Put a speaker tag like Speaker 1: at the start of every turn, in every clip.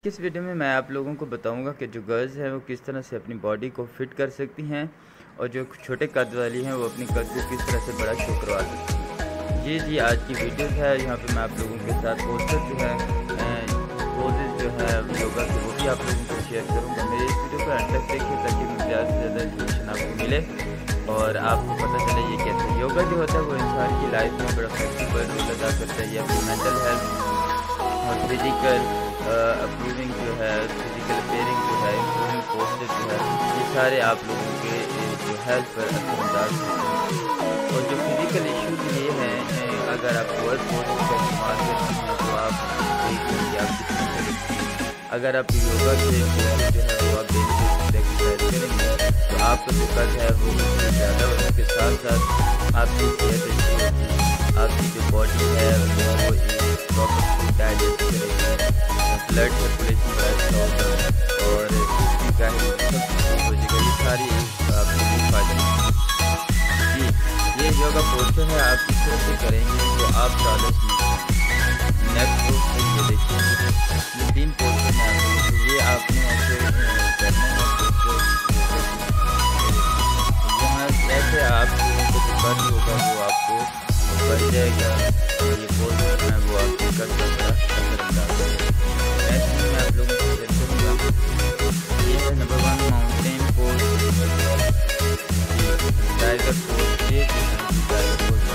Speaker 1: इस वीडियो में मैं आप लोगों को बताऊंगा कि जो गर्ल्स हैं वो किस तरह से अपनी बॉडी को फिट कर सकती हैं और जो छोटे कद वाली हैं वो अपनी कद को किस तरह से बड़ा शो करवा सकती हैं। जी आज की वीडियो है। यहाँ पे मैं आप लोगों के साथ पोस्टर जो है पोजेज जो है योगा के वो भी आप लोगों को शेयर करूँगा। मेरे इस वीडियो को अंत तक देखिए ताकि मुझे ज़्यादा से ज़्यादा इन्फॉर्मेशन आपको मिले और आपको पता चले ये कैसे योगा जो होता है वो इंसान की लाइफ में बड़ा फ्लेक्सिबल रोल अदा करता है। ये अपनी मेंटल हेल्थ और फिजिकल अप्रूविंग जो है, फिजिकल अपेयरिंग जो है, इम्प्रूविंग पोस्चर जो है, ये सारे आप लोगों के जो हेल्थ पर असरअंदाज होते हैं। और जो फिजिकल इश्यूज ये हैं, अगर आप वर्क पोस्चर का इस्तेमाल करते हैं तो आप देखेंगे आप कितनी लगती हैं। अगर आप योगा से जो है वो आप डेली एक्सरसाइज करेंगे तो आपका जो कद है वो ज़्यादा और उसके साथ साथ आपकी सेहत अच्छी होती है, आपकी जो बॉडी है वो एक प्रॉपर फूड डाइजेस्ट करेगी, ब्लड सर्कुलेशन बड़ा अच्छा होगा और किसी का ही सब हो जाएगा। ये सारी आपको नहीं फायदे जी। ये योगा पोस्टर है, आप किस तरह से करेंगे तो आप 40 मिनट नेक्स्ट पोस्टर ये देखिए, ये 3 पोस्टर में आप लोगों को ये आपने ऐसे करना है। यहाँ ऐसे आप लोगों को जो कर होगा वो आपको बढ़ जाएगा। ये पोस्टर है वो आपको कर सकता है। ऐसे मैं आप लोगों को शेयर करूँगा। ये है number 1 mountain pose, tiger pose. ये tiger pose.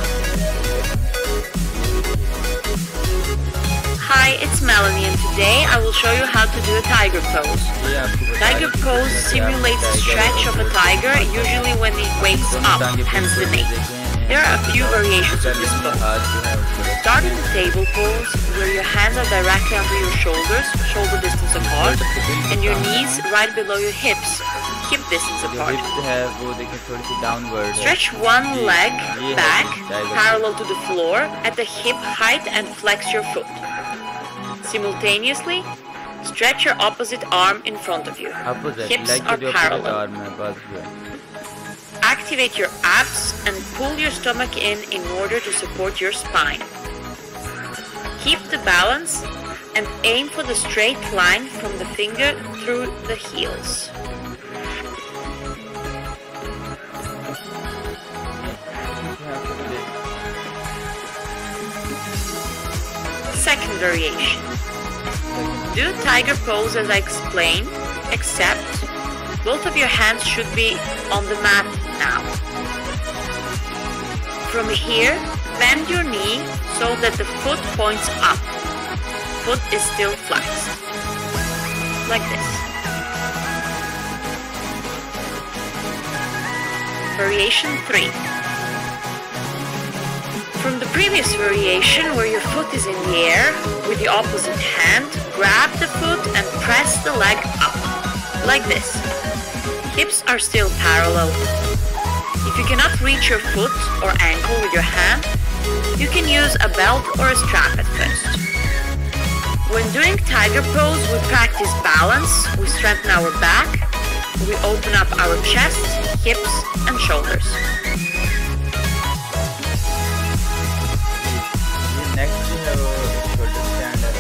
Speaker 2: Hi, it's Melanie and today I will show you how to do a tiger pose. Tiger pose simulates the stretch of a tiger, usually when it wakes up, hence the name. There are a few variations of this pose. Start in the table pose, where your hands are directly under your shoulders, shoulder distance apart, and your knees right below your hips, hip distance apart. Stretch one leg back, parallel to the floor, at the hip height and flex your foot. Simultaneously, stretch your opposite arm in front of you. Hips are parallel. Activate your abs and pull your stomach in order to support your spine. Keep the balance and aim for the straight line from the finger through the heels. Second variation. Do tiger pose as I explained, except both of your hands should be on the mat now. From here, bend your knee so that the foot points up. Foot is still flexed. Like this. Variation 3. From the previous variation, where your foot is in the air, with the opposite hand, grab the foot and press the leg up. Like this. Hips are still parallel. If you cannot reach your foot or ankle with your hand, you can use a belt or a strap at first. When doing tiger pose, we practice balance, we strengthen our back, we open up our chest, hips and shoulders.
Speaker 1: Next we have a shoulder stand and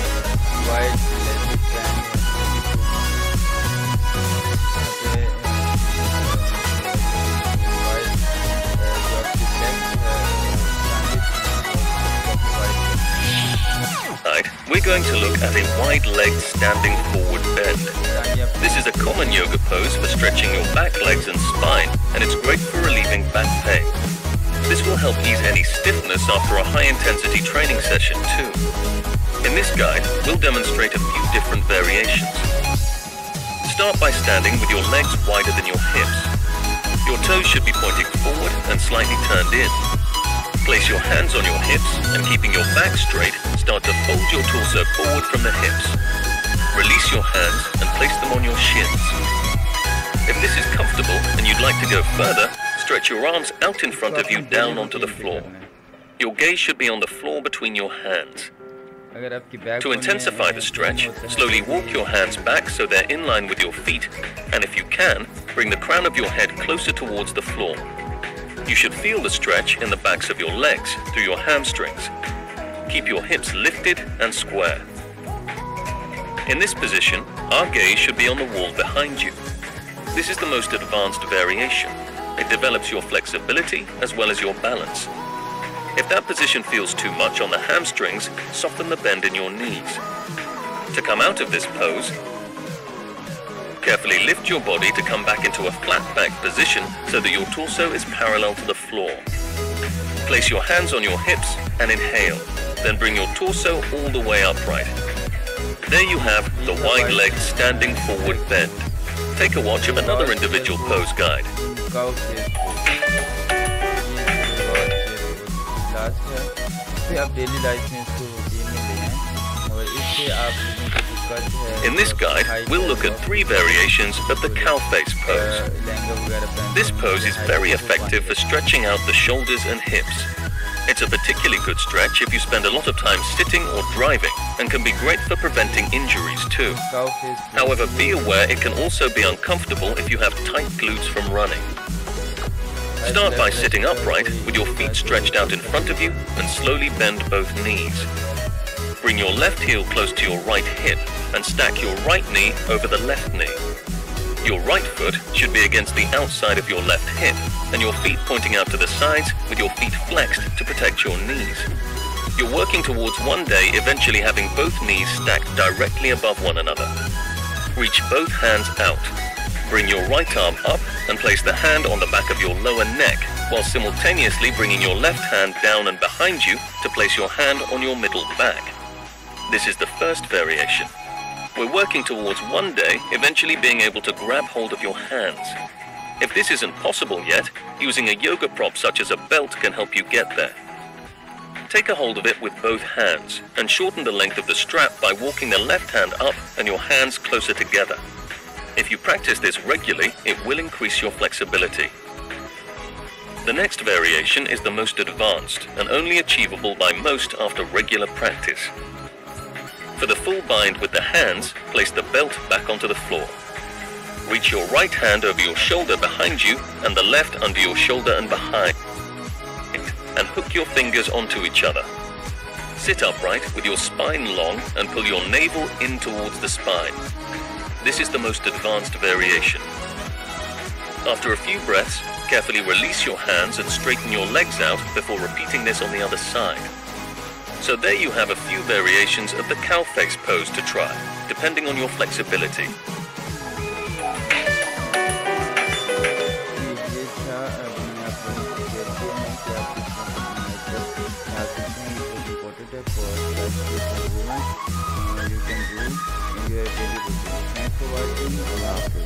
Speaker 1: wide leg stand.
Speaker 3: Right, we're going to look at a wide-legged standing forward bend. This is a common yoga pose for stretching your back legs and spine, and it's great for relieving back pain. This will help ease any stiffness after a high-intensity training session too. In this guide, we'll demonstrate a few different variations. Start by standing with your legs wider than your hips. Your toes should be pointing forward and slightly turned in. Place your hands on your hips and keeping your back straight, start to fold your torso forward from the hips. Release your hands and place them on your shins. If this is comfortable and you'd like to go further, stretch your arms out in front of you down onto the floor. Your gaze should be on the floor between your hands. To intensify the stretch, slowly walk your hands back so they're in line with your feet, and if you can, bring the crown of your head closer towards the floor. You should feel the stretch in the backs of your legs through your hamstrings. Keep your hips lifted and square. In this position, our gaze should be on the wall behind you. This is the most advanced variation. It develops your flexibility as well as your balance. If that position feels too much on the hamstrings, soften the bend in your knees. To come out of this pose, carefully lift your body to come back into a flat back position so that your torso is parallel to the floor. Place your hands on your hips and inhale. Then bring your torso all the way upright. There you have the wide leg standing forward bend. Take a watch of another individual pose guide. In this guide, we'll look at 3 variations of the cow face pose. This pose is very effective for stretching out the shoulders and hips. It's a particularly good stretch if you spend a lot of time sitting or driving, and can be great for preventing injuries too. However, be aware it can also be uncomfortable if you have tight glutes from running. Start by sitting upright with your feet stretched out in front of you and slowly bend both knees. Bring your left heel close to your right hip and stack your right knee over the left knee. Your right foot should be against the outside of your left hip and your feet pointing out to the sides with your feet flexed to protect your knees. You're working towards one day eventually having both knees stacked directly above one another. Reach both hands out. Bring your right arm up and place the hand on the back of your lower neck while simultaneously bringing your left hand down and behind you to place your hand on your middle back. This is the first variation. We're working towards one day eventually being able to grab hold of your hands. If this isn't possible yet, using a yoga prop such as a belt can help you get there. Take a hold of it with both hands and shorten the length of the strap by walking the left hand up and your hands closer together. If you practice this regularly, it will increase your flexibility. The next variation is the most advanced and only achievable by most after regular practice. For the full bind with the hands, place the belt back onto the floor. Reach your right hand over your shoulder behind you and the left under your shoulder and behind, and hook your fingers onto each other. Sit upright with your spine long and pull your navel in towards the spine. This is the most advanced variation. After a few breaths, carefully release your hands and straighten your legs out before repeating this on the other side. So there you have a few variations of the cow face pose to try, depending on your flexibility.
Speaker 1: Thanks for watching.